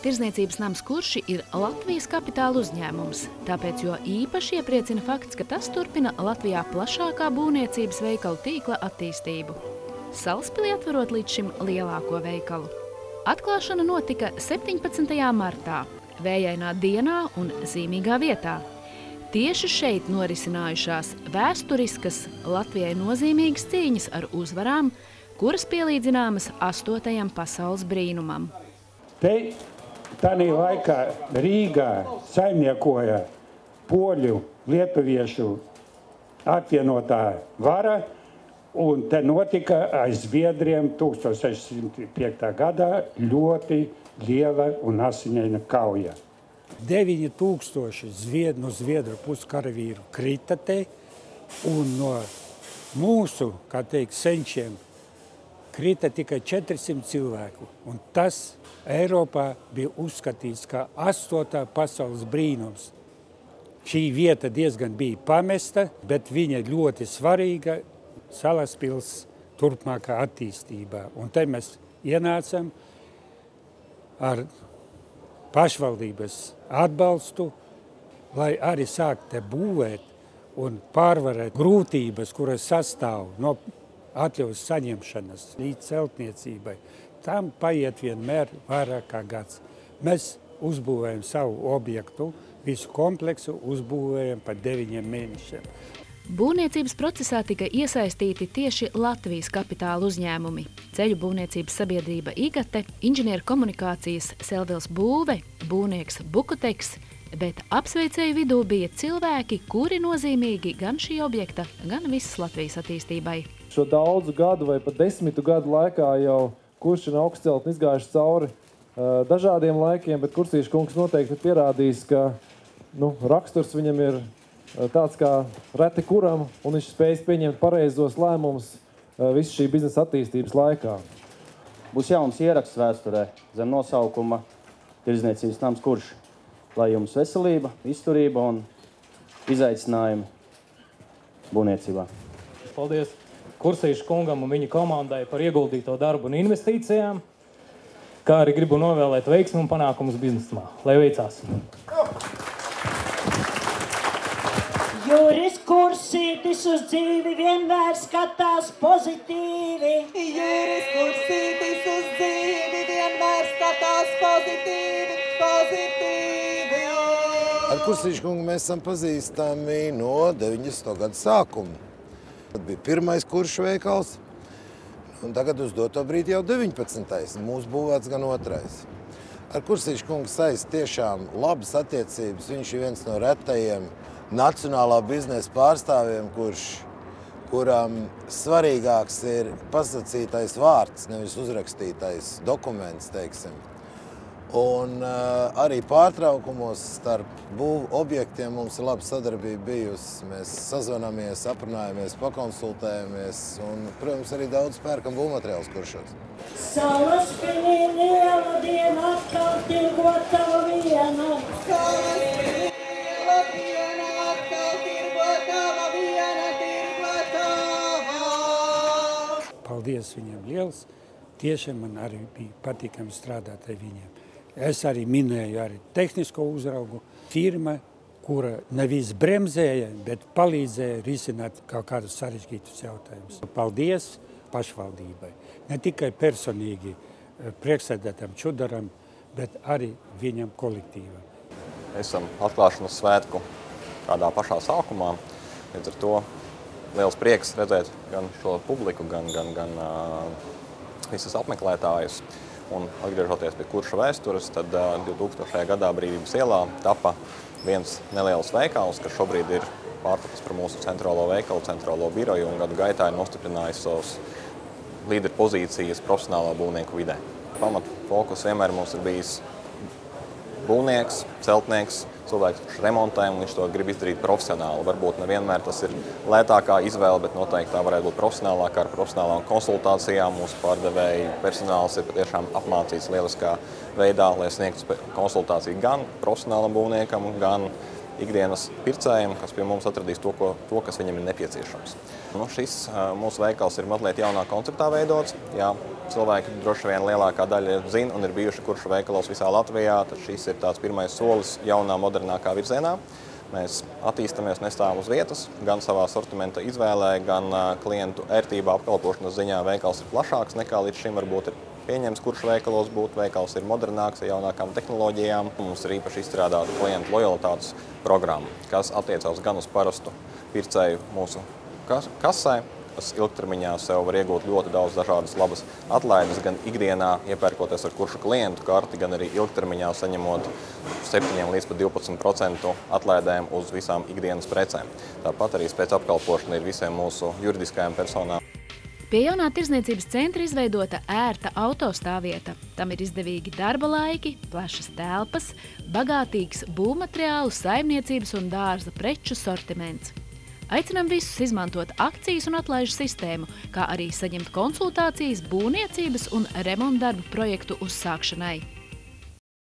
Tirdzniecības nams Kurši ir Latvijas kapitāla uzņēmums, tāpēc jo īpaši iepriecina fakts, ka tas turpina Latvijā plašākā būvniecības veikalu tīkla attīstību. Salaspilī atverot līdz šim lielāko veikalu. Atklāšana notika 17. martā, vējainā dienā un zīmīgā vietā. Tieši šeit norisinājušās vēsturiskas Latvijai nozīmīgas cīņas ar uzvarām, kuras pielīdzināmas 8. pasaules brīnumam. Te tādā laikā Rīgā saimniekoja poļu, lietuviešu apvienotā vara, un te notika aiz Zviedriem 1605. gadā ļoti liela un asiņaina kauja. 9000 no Zviedru puskaravīru krita te, un no mūsu, kā teikt, senčiem krita tikai 400 cilvēku. Un tas Eiropā bija uzskatīts kā 8. pasaules brīnums. Šī vieta diezgan bija pamesta, bet viņa ļoti svarīga Salaspils turpmākā attīstībā. Un te mēs ienācam ar pašvaldības atbalstu, lai arī sākt te būvēt un pārvarēt grūtības, kuras sastāv no atļaus saņemšanas līdz celtniecībai. Tam paiet vienmēr vairāk kā gads. Mēs uzbūvējam savu objektu, visu kompleksu uzbūvējam par 9 mēnešiem. Būvniecības procesā tika iesaistīti tieši Latvijas kapitāla uzņēmumi – Ceļu būvniecības sabiedrība Igate, inženieru komunikācijas Selvils Būve, būvnieks Bukoteks, bet apsveicēju vidū bija cilvēki, kuri nozīmīgi gan šī objekta, gan visas Latvijas attīstībai. Šo daudzu gadu vai pat 10 gadu laikā jau Kurši un Augstceltne izgājuši cauri dažādiem laikiem, bet Kursīša kungs noteikti pierādījis, ka raksturs viņam ir tāds kā reti kuram, un viņš spējas pieņemt pareizos lēmumus visu šī biznesa attīstības laikā. Būs jauns ieraksts vēsturē zem nosaukuma Tirdzniecības nams Kurši. Lai jums veselība, izturība un izaicinājumi būvniecībā. Paldies Kursīša kungam un viņa komandai par ieguldīto darbu un investīcijām, kā arī gribu novēlēt veiksmi un panākumus biznesā. Lai veicās! Juris Kursītis uz dzīvi vienmēr skatās pozitīvi. Juris Kursītis uz dzīvi vienmēr skatās pozitīvi. Ar Kursīša kungu mēs esam pazīstami no 90. gada sākuma. Tad bija pirmais Kuršu veikals, un tagad uz doto brīdi jau 19. Mūsu būvēts gan otrais. Ar Kursīša kungu saist tiešām labas attiecības. Viņš ir viens no retajiem nacionālā biznesa pārstāvjiem, kuram svarīgāks ir pasacītais vārds, nevis uzrakstītais dokuments, teiksim. Un arī pārtraukumos starp būvu objektiem mums ir laba sadarbība bijusi. Mēs sazvanāmies, aprunājamies, pakonsultējamies un, protams, arī daudz pērkam būvmateriālus Kuršos. Salaspilī liela diena, atkal tirgotava viena. Salaspilī liela diena, atkal tirgotava viena, tirgotava. Paldies viņiem liels. Tiešām man arī bija patīkami strādāt ar viņiem. Es arī minēju arī tehnisko uzraugu firma, kura nevis bremzēja, bet palīdzēja risināt kaut kādus sarežģītus jautājumus. Paldies pašvaldībai. Ne tikai personīgi priekšsēdētājam Čudaram, bet arī viņam kolektīvam. Esam atklāšanas svētku tādā pašā sākumā. Līdz ar to liels prieks redzēt gan šo publiku, gan visas apmeklētājus. Un atgriežoties pie Kurša vēstures, tad 2000. gadā Brīvības ielā tapa viens neliels veikals, kas šobrīd ir pārtapis par mūsu centrālo veikalu, centrālo biroju un gadu gaitā ir nostiprinājis savus līderu pozīcijas profesionālā būvnieku vidē. Pamat fokus vienmēr mums ir bijis būvnieks, celtnieks, cilvēks, kurš remontē, un viņš to grib izdarīt profesionāli. Varbūt nevienmēr tas ir lētākā izvēle, bet noteikti tā varētu būt profesionālākā ar profesionālām konsultācijām. Mūsu pārdevēju personāls ir patiešām apmācīts lieliskā veidā, lai sniegtu konsultāciju gan profesionālam būvniekam, gan ikdienas pircējiem, kas pie mums atradīs to, kas viņam ir nepieciešams. Šis mūsu veikals ir mazliet jaunā konceptā veidots. Jā, cilvēki droši vien lielākā daļa zina un ir bijuši kuršu veikalos visā Latvijā, tad šis ir tāds pirmais solis jaunā, modernākā virzienā. Mēs attīstamies, nestāvam uz vietas, gan savā sortimenta izvēlē, gan klientu ērtībā apkalpošanas ziņā veikals ir plašāks nekā līdz šim varbūt ir pieņems, kurš veikalos būtu. Veikals ir modernāks ar jaunākām tehnoloģijām. Mums ir īpaši izstrādāta klientu lojalitātes programma, kas attiecās gan uz parastu pircēju mūsu kasē, kas ilgtermiņā sev var iegūt ļoti daudz dažādas labas atlaides, gan ikdienā iepērkoties ar kuršu klientu karti, gan arī ilgtermiņā saņemot 7 līdz pat 12% atlaidēm uz visām ikdienas precēm. Tāpat arī spēc apkalpošana ir visiem mūsu juridiskajām personām. Pie jaunā tirdzniecības centra izveidota ērta autostāvvieta. Tam ir izdevīgi darba laiki, plašas telpas, bagātīgs būvmateriālu, saimniecības un dārza preču sortiments. Aicinām visus izmantot akcijas un atlaižu sistēmu, kā arī saņemt konsultācijas būvniecības un remontdarbu projektu uzsākšanai.